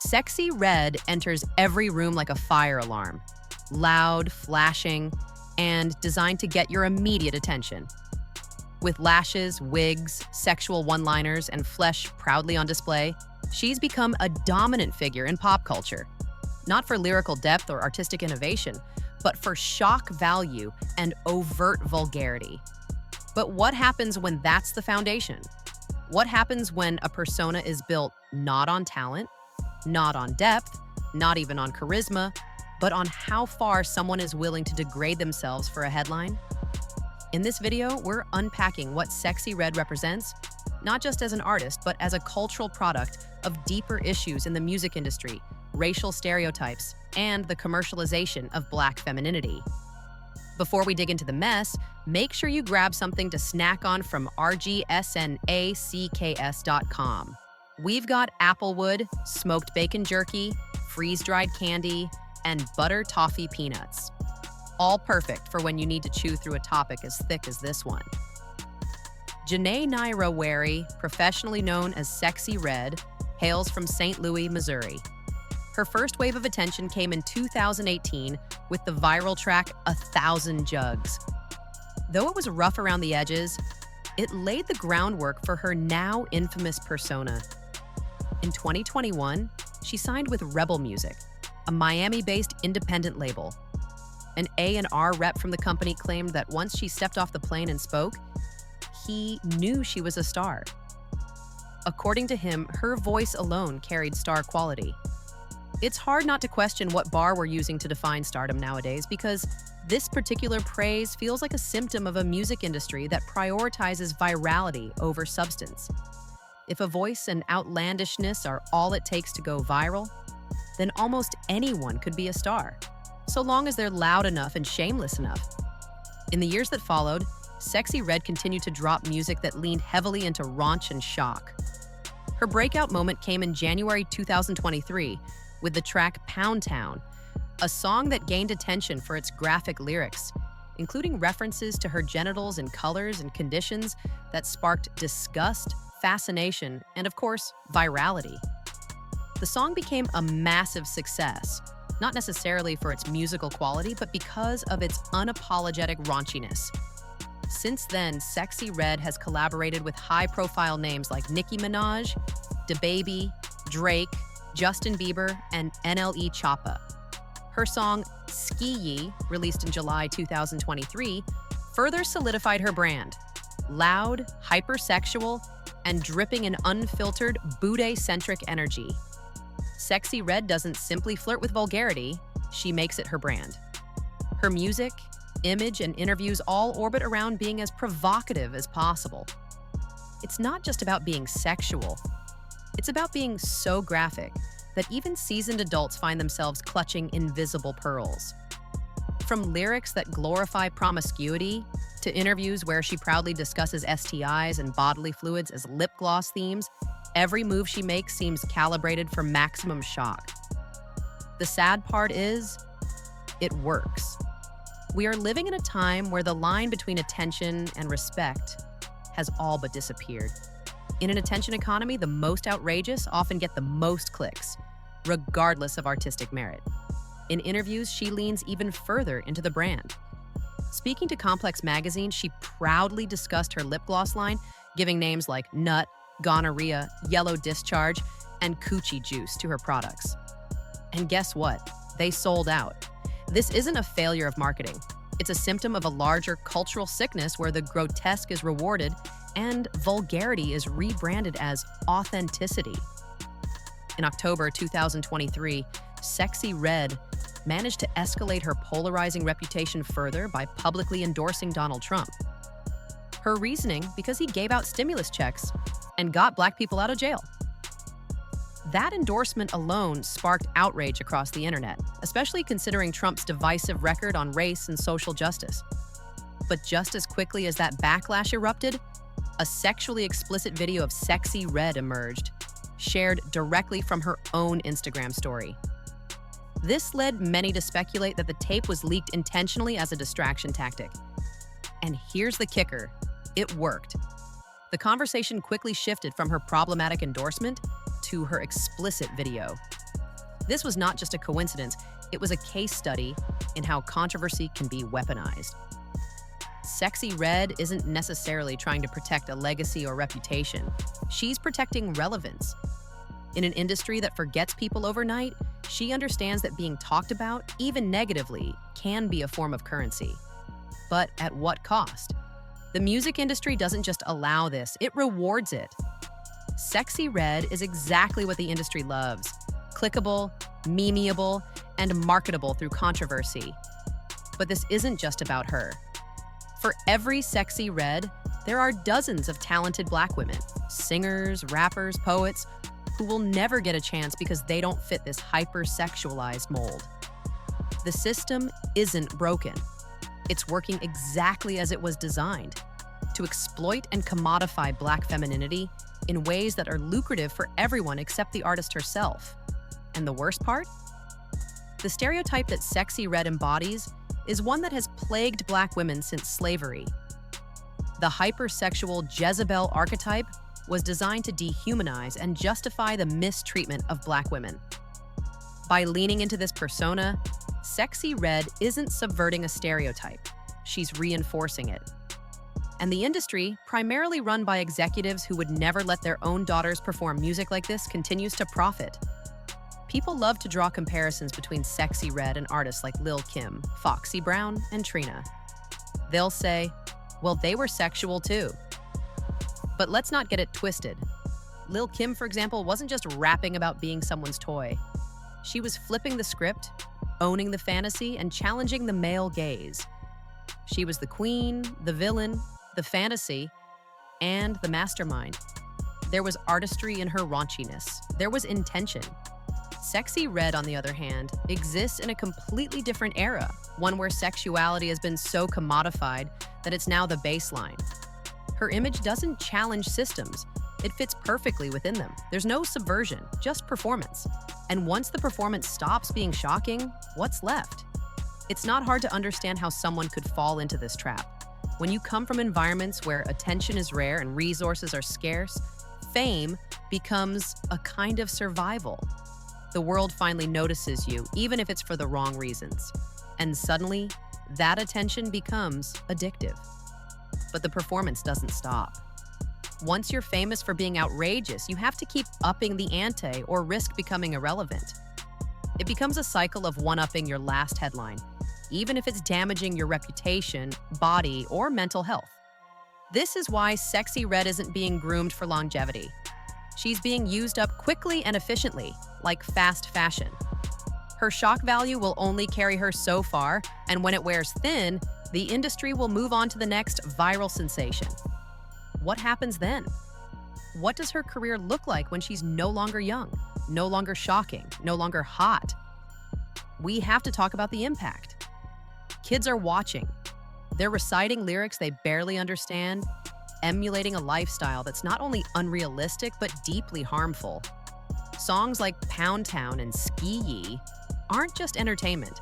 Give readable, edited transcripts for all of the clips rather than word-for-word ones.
Sexy Red enters every room like a fire alarm, loud, flashing, and designed to get your immediate attention. With lashes, wigs, sexual one-liners, and flesh proudly on display, she's become a dominant figure in pop culture. Not for lyrical depth or artistic innovation, but for shock value and overt vulgarity. But what happens when that's the foundation? What happens when a persona is built not on talent, not on depth, not even on charisma, but on how far someone is willing to degrade themselves for a headline? In this video, we're unpacking what Sexy Red represents, not just as an artist, but as a cultural product of deeper issues in the music industry, racial stereotypes, and the commercialization of Black femininity. Before we dig into the mess, make sure you grab something to snack on from rgsnacks.com. We've got applewood, smoked bacon jerky, freeze-dried candy, and butter toffee peanuts. All perfect for when you need to chew through a topic as thick as this one. Janae Naira Wary, professionally known as Sexy Red, hails from St. Louis, Missouri. Her first wave of attention came in 2018 with the viral track 1,000 Jugs. Though it was rough around the edges, it laid the groundwork for her now infamous persona. In 2021, she signed with Rebel Music, a Miami-based independent label. An A&R rep from the company claimed that once she stepped off the plane and spoke, he knew she was a star. According to him, her voice alone carried star quality. It's hard not to question what bar we're using to define stardom nowadays, because this particular praise feels like a symptom of a music industry that prioritizes virality over substance. If a voice and outlandishness are all it takes to go viral, then almost anyone could be a star, so long as they're loud enough and shameless enough. In the years that followed, Sexy Red continued to drop music that leaned heavily into raunch and shock. Her breakout moment came in January 2023 with the track Pound Town, a song that gained attention for its graphic lyrics, including references to her genitals in colors and conditions that sparked disgust, fascination, and of course, virality. The song became a massive success, not necessarily for its musical quality, but because of its unapologetic raunchiness. Since then, Sexy Red has collaborated with high-profile names like Nicki Minaj, DaBaby, Drake, Justin Bieber, and H0le Choppa. Her song Ski Ye, released in July 2023, further solidified her brand. Loud, hypersexual, and dripping in unfiltered, boudet-centric energy. Sexy Red doesn't simply flirt with vulgarity, she makes it her brand. Her music, image, and interviews all orbit around being as provocative as possible. It's not just about being sexual, it's about being so graphic that even seasoned adults find themselves clutching invisible pearls. From lyrics that glorify promiscuity, to interviews where she proudly discusses STIs and bodily fluids as lip gloss themes, every move she makes seems calibrated for maximum shock. The sad part is, it works. We are living in a time where the line between attention and respect has all but disappeared. In an attention economy, the most outrageous often get the most clicks, regardless of artistic merit. In interviews, she leans even further into the brand. Speaking to Complex Magazine, she proudly discussed her lip gloss line, giving names like nut, gonorrhea, yellow discharge, and coochie juice to her products. And guess what? They sold out. This isn't a failure of marketing. It's a symptom of a larger cultural sickness where the grotesque is rewarded and vulgarity is rebranded as authenticity. In October 2023, Sexy Red managed to escalate her polarizing reputation further by publicly endorsing Donald Trump. Her reasoning, because he gave out stimulus checks and got Black people out of jail. That endorsement alone sparked outrage across the internet, especially considering Trump's divisive record on race and social justice. But just as quickly as that backlash erupted, a sexually explicit video of Sexy Red emerged, shared directly from her own Instagram story. This led many to speculate that the tape was leaked intentionally as a distraction tactic. And here's the kicker, it worked. The conversation quickly shifted from her problematic endorsement to her explicit video. This was not just a coincidence, it was a case study in how controversy can be weaponized. Sexxy Red isn't necessarily trying to protect a legacy or reputation. She's protecting relevance. In an industry that forgets people overnight, she understands that being talked about, even negatively, can be a form of currency. But at what cost? The music industry doesn't just allow this, it rewards it. Sexxy Red is exactly what the industry loves: clickable, memeable, and marketable through controversy. But this isn't just about her. For every Sexxy Red, there are dozens of talented Black women, singers, rappers, poets, who will never get a chance because they don't fit this hyper-sexualized mold. The system isn't broken. It's working exactly as it was designed, to exploit and commodify Black femininity in ways that are lucrative for everyone except the artist herself. And the worst part? The stereotype that Sexxy Red embodies is one that has plagued Black women since slavery. The hypersexual Jezebel archetype was designed to dehumanize and justify the mistreatment of Black women. By leaning into this persona, Sexxy Red isn't subverting a stereotype, she's reinforcing it. And the industry, primarily run by executives who would never let their own daughters perform music like this, continues to profit. People love to draw comparisons between Sexxy Red and artists like Lil Kim, Foxy Brown, and Trina. They'll say, well, they were sexual too. But let's not get it twisted. Lil Kim, for example, wasn't just rapping about being someone's toy. She was flipping the script, owning the fantasy, and challenging the male gaze. She was the queen, the villain, the fantasy, and the mastermind. There was artistry in her raunchiness. There was intention. Sexxy Red, on the other hand, exists in a completely different era, one where sexuality has been so commodified that it's now the baseline. Her image doesn't challenge systems. It fits perfectly within them. There's no subversion, just performance. And once the performance stops being shocking, what's left? It's not hard to understand how someone could fall into this trap. When you come from environments where attention is rare and resources are scarce, fame becomes a kind of survival. The world finally notices you, even if it's for the wrong reasons. And suddenly, that attention becomes addictive. But the performance doesn't stop. Once you're famous for being outrageous, you have to keep upping the ante or risk becoming irrelevant. It becomes a cycle of one-upping your last headline, even if it's damaging your reputation, body, or mental health. This is why Sexxy Red isn't being groomed for longevity. She's being used up quickly and efficiently, like fast fashion. Her shock value will only carry her so far, and when it wears thin, the industry will move on to the next viral sensation. What happens then? What does her career look like when she's no longer young, no longer shocking, no longer hot? We have to talk about the impact. Kids are watching. They're reciting lyrics they barely understand, emulating a lifestyle that's not only unrealistic, but deeply harmful. Songs like Pound Town and Ski Yee aren't just entertainment.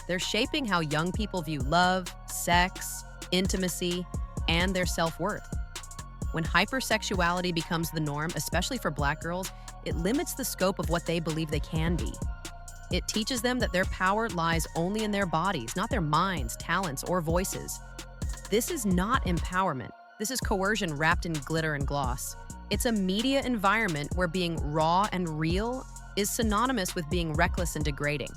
They're shaping how young people view love, sex, intimacy, and their self-worth. When hypersexuality becomes the norm, especially for Black girls, it limits the scope of what they believe they can be. It teaches them that their power lies only in their bodies, not their minds, talents, or voices. This is not empowerment. This is coercion wrapped in glitter and gloss. It's a media environment where being raw and real is synonymous with being reckless and degrading.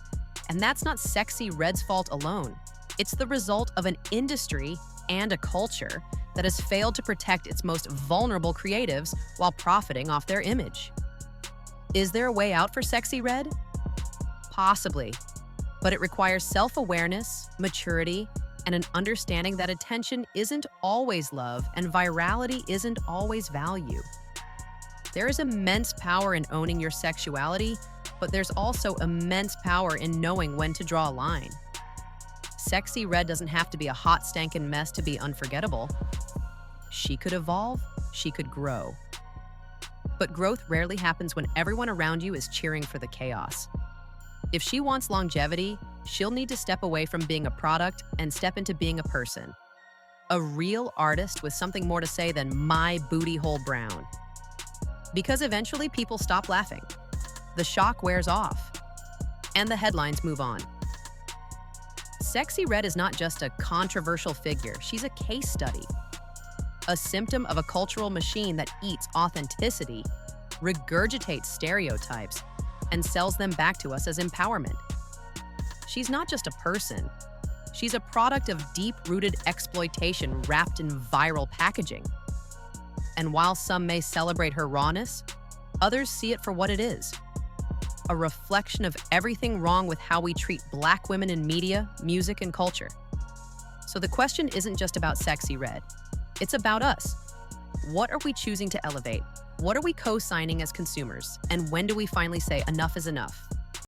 And that's not Sexxy Red's fault alone. It's the result of an industry and a culture that has failed to protect its most vulnerable creatives while profiting off their image. Is there a way out for Sexxy Red? Possibly, but it requires self-awareness, maturity, and an understanding that attention isn't always love and virality isn't always value. There is immense power in owning your sexuality, but there's also immense power in knowing when to draw a line. Sexxy Red doesn't have to be a hot, stankin' mess to be unforgettable. She could evolve, she could grow. But growth rarely happens when everyone around you is cheering for the chaos. If she wants longevity, she'll need to step away from being a product and step into being a person. A real artist with something more to say than "my booty hole brown." Because eventually people stop laughing. The shock wears off. and the headlines move on. Sexxy Red is not just a controversial figure, she's a case study. A symptom of a cultural machine that eats authenticity, regurgitates stereotypes, and sells them back to us as empowerment. She's not just a person, she's a product of deep-rooted exploitation wrapped in viral packaging. And while some may celebrate her rawness, others see it for what it is: a reflection of everything wrong with how we treat Black women in media, music, and culture. So the question isn't just about Sexxy Red, it's about us. What are we choosing to elevate? What are we co-signing as consumers? And when do we finally say enough is enough?